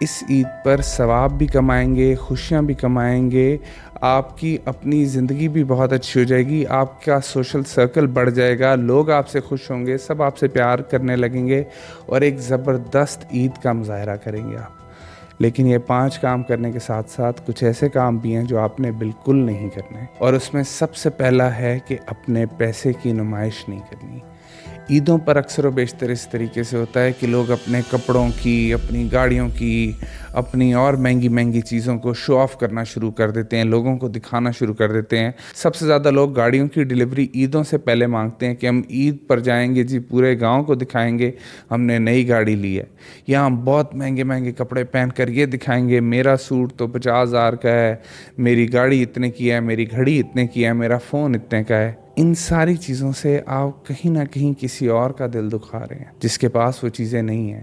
اس عید پر ثواب بھی کمائیں گے, خوشیاں بھی کمائیں گے, آپ کی اپنی زندگی بھی بہت اچھی ہو جائے گی, آپ کا سوشل سرکل بڑھ جائے گا, لوگ آپ سے خوش ہوں گے, سب آپ سے پیار کرنے لگیں گے اور ایک زبردست عید کا مظاہرہ کریں گے آپ. لیکن یہ 5 کام کرنے کے ساتھ ساتھ کچھ ایسے کام بھی ہیں جو آپ نے بالکل نہیں کرنے, اور اس میں سب سے پہلا ہے کہ اپنے پیسے کی نمائش نہیں کرنی. عیدوں پر اکثر و بیشتر اس طریقے سے ہوتا ہے کہ لوگ اپنے کپڑوں کی, اپنی گاڑیوں کی, اپنی اور مہنگی مہنگی چیزوں کو شو آف کرنا شروع کر دیتے ہیں, لوگوں کو دکھانا شروع کر دیتے ہیں. سب سے زیادہ لوگ گاڑیوں کی ڈیلیوری عیدوں سے پہلے مانگتے ہیں کہ ہم عید پر جائیں گے جی, پورے گاؤں کو دکھائیں گے ہم نے نئی گاڑی لی ہے, یا ہم بہت مہنگے مہنگے کپڑے پہن کر یہ دکھائیں گے میرا سوٹ تو 50,000 کا ہے, میری گاڑی اتنے کی ہے, میری گھڑی اتنے کی ہے, میرا فون اتنے کا ہے. ان ساری چیزوں سے آپ کہیں نہ کہیں کسی اور کا دل دکھا رہے ہیں جس کے پاس وہ چیزیں نہیں ہیں.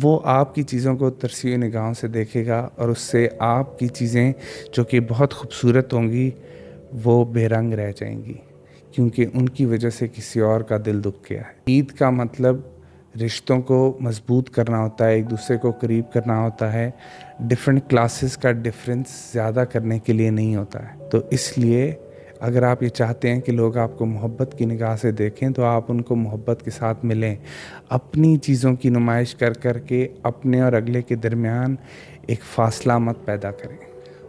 وہ آپ کی چیزوں کو ترسی نگاہوں سے دیکھے گا اور اس سے آپ کی چیزیں جو کہ بہت خوبصورت ہوں گی وہ بے رنگ رہ جائیں گی, کیونکہ ان کی وجہ سے کسی اور کا دل دکھ گیا ہے. عید کا مطلب رشتوں کو مضبوط کرنا ہوتا ہے, ایک دوسرے کو قریب کرنا ہوتا ہے, ڈیفرنٹ کلاسز کا ڈفرینس زیادہ کرنے کے لیے نہیں ہوتا ہے. تو اس لیے اگر آپ یہ چاہتے ہیں کہ لوگ آپ کو محبت کی نگاہ سے دیکھیں تو آپ ان کو محبت کے ساتھ ملیں, اپنی چیزوں کی نمائش کر کر کے اپنے اور اگلے کے درمیان ایک فاصلہ مت پیدا کریں.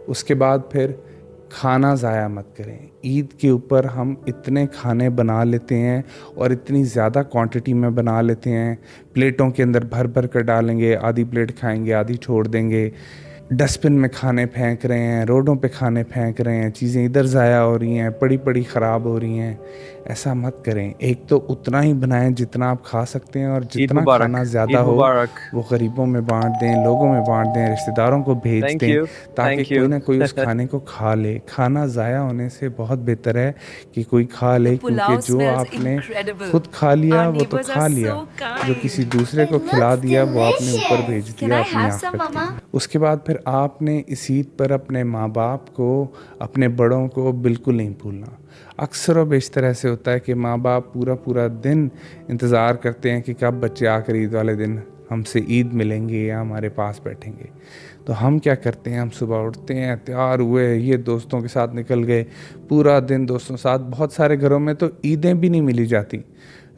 اس کے بعد پھر کھانا ضائع مت کریں. عید کے اوپر ہم اتنے کھانے بنا لیتے ہیں اور اتنی زیادہ کوانٹٹی میں بنا لیتے ہیں, پلیٹوں کے اندر بھر بھر کر ڈالیں گے, آدھی پلیٹ کھائیں گے, آدھی چھوڑ دیں گے, ڈسٹ بن میں کھانے پھینک رہے ہیں, روڈوں پہ کھانے پھینک رہے ہیں, چیزیں ادھر ضائع ہو رہی ہیں, پڑی پڑی خراب ہو رہی ہیں. ایسا مت کریں. ایک تو اتنا ہی بنائیں جتنا آپ کھا سکتے ہیں, اور جتنا کھانا زیادہ ہو وہ غریبوں میں بانٹ دیں, لوگوں میں بانٹ دیں, رشتہ داروں کو بھیج دیں تاکہ کوئی نہ کوئی اس کھانے کو کھا لے. کھانا ضائع ہونے سے بہت بہتر ہے کہ کوئی کھا لے, کیونکہ جو آپ نے خود کھا لیا وہ تو کھا لیا, جو کسی دوسرے کو کھلا دیا وہ آپ نے اوپر بھیج دیا اپنی آخرت کے. اس کے بعد پھر آپ نے اس عید پر اپنے ماں باپ کو, اپنے بڑوں کو بالکل نہیں بھولنا. اکثر و بیشتر ایسے ہوتا ہے کہ ماں باپ پورا دن انتظار کرتے ہیں کہ کب بچے آ کر عید والے دن ہم سے عید ملیں گے یا ہمارے پاس بیٹھیں گے. تو ہم کیا کرتے ہیں, ہم صبح اٹھتے ہیں, تیار ہوئے, یہ دوستوں کے ساتھ نکل گئے, پورا دن دوستوں کے ساتھ. بہت سارے گھروں میں تو عیدیں بھی نہیں ملی جاتی,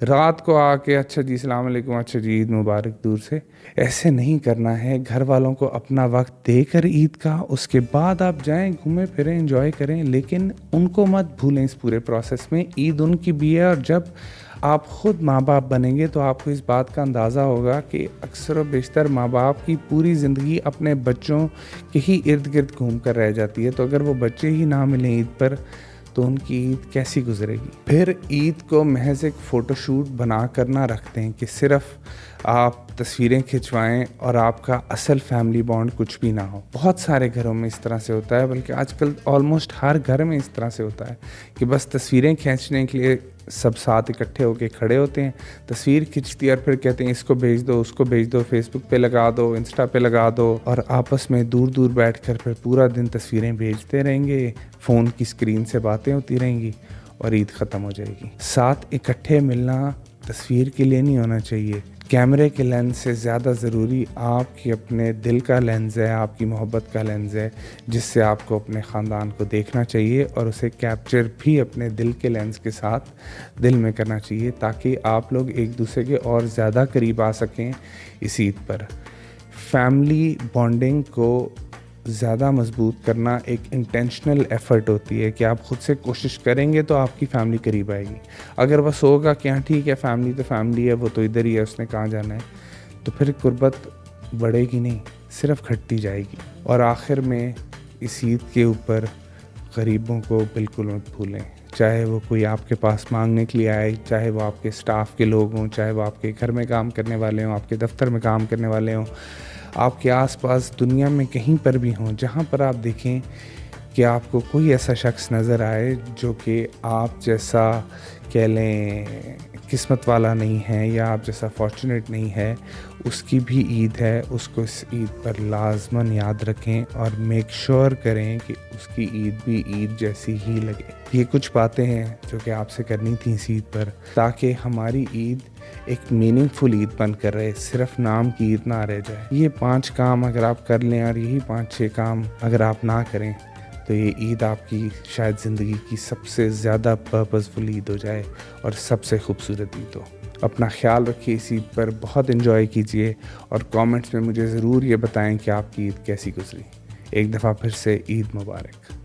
رات کو آ کے اچھا جی السلام علیکم, اچھا جی عید مبارک دور سے. ایسے نہیں کرنا ہے. گھر والوں کو اپنا وقت دے کر عید کا, اس کے بعد آپ جائیں, گھومیں پھریں, انجوائے کریں, لیکن ان کو مت بھولیں اس پورے پروسیس میں. عید ان کی بھی ہے, اور جب آپ خود ماں باپ بنیں گے تو آپ کو اس بات کا اندازہ ہوگا کہ اکثر و بیشتر ماں باپ کی پوری زندگی اپنے بچوں کے ہی ارد گرد گھوم کر رہ جاتی ہے. تو اگر وہ بچے ہی نہ ملیں عید پر تو ان کی عید کیسی گزرے گی. پھر عید کو محض ایک فوٹو شوٹ بنا کر نہ رکھتے ہیں کہ صرف آپ تصویریں کھنچوائیں اور آپ کا اصل فیملی بانڈ کچھ بھی نہ ہو. بہت سارے گھروں میں اس طرح سے ہوتا ہے, بلکہ آج کل آلموسٹ ہر گھر میں اس طرح سے ہوتا ہے کہ بس تصویریں کھینچنے کے لیے سب ساتھ اکٹھے ہو کے کھڑے ہوتے ہیں, تصویر کھنچتی اور پھر کہتے ہیں اس کو بھیج دو, اس کو بھیج دو, فیس بک پہ لگا دو, انسٹا پہ لگا دو, اور آپس میں دور دور بیٹھ کر پھر پورا دن تصویریں بھیجتے رہیں گے, فون کی اسکرین سے باتیں ہوتی رہیں گی اور عید ختم ہو جائے گی. ساتھ اکٹھے ملنا تصویر کے لیے نہیں ہونا چاہیے. کیمرے کے لینس سے زیادہ ضروری آپ کی اپنے دل کا لینز ہے, آپ کی محبت کا لینز ہے, جس سے آپ کو اپنے خاندان کو دیکھنا چاہیے اور اسے کیپچر بھی اپنے دل کے لینز کے ساتھ دل میں کرنا چاہیے, تاکہ آپ لوگ ایک دوسرے کے اور زیادہ قریب آ سکیں اس عید پر. فیملی بانڈنگ کو زیادہ مضبوط کرنا ایک انٹینشنل ایفرٹ ہوتی ہے کہ آپ خود سے کوشش کریں گے تو آپ کی فیملی قریب آئے گی. اگر بس ہوگا کہ ہاں ٹھیک ہے فیملی تو فیملی ہے, وہ تو ادھر ہی ہے, اس نے کہاں جانا ہے, تو پھر قربت بڑھے گی نہیں, صرف گھٹتی جائے گی. اور آخر میں اس عید کے اوپر غریبوں کو بالکل مت بھولیں, چاہے وہ کوئی آپ کے پاس مانگنے کے لیے آئے, چاہے وہ آپ کے اسٹاف کے لوگ ہوں, چاہے وہ آپ کے گھر میں کام کرنے والے ہوں, آپ کے دفتر میں کام کرنے والے ہوں, آپ کے آس پاس دنیا میں کہیں پر بھی ہوں, جہاں پر آپ دیکھیں کہ آپ کو کوئی ایسا شخص نظر آئے جو کہ آپ جیسا کہہ لیں قسمت والا نہیں ہے یا آپ جیسا فارچونیٹ نہیں ہے, اس کی بھی عید ہے, اس کو اس عید پر لازماً یاد رکھیں اور میک شور کریں کہ اس کی عید بھی عید جیسی ہی لگے. یہ کچھ باتیں ہیں جو کہ آپ سے کرنی تھیں اس عید پر, تاکہ ہماری عید ایک میننگ فل عید بن کر رہے، صرف نام کی عید نہ رہ جائے۔ یہ 5 کام اگر آپ کر لیں اور یہی 5-6 کام اگر آپ نہ کریں تو یہ عید آپ کی شاید زندگی کی سب سے زیادہ پرپز فل عید ہو جائے اور سب سے خوبصورت عید ہو۔ اپنا خیال رکھیے، اس عید پر بہت انجوائے کیجیے اور کامنٹس میں مجھے ضرور یہ بتائیں کہ آپ کی عید کیسی گزری۔ ایک دفعہ پھر سے عید مبارک۔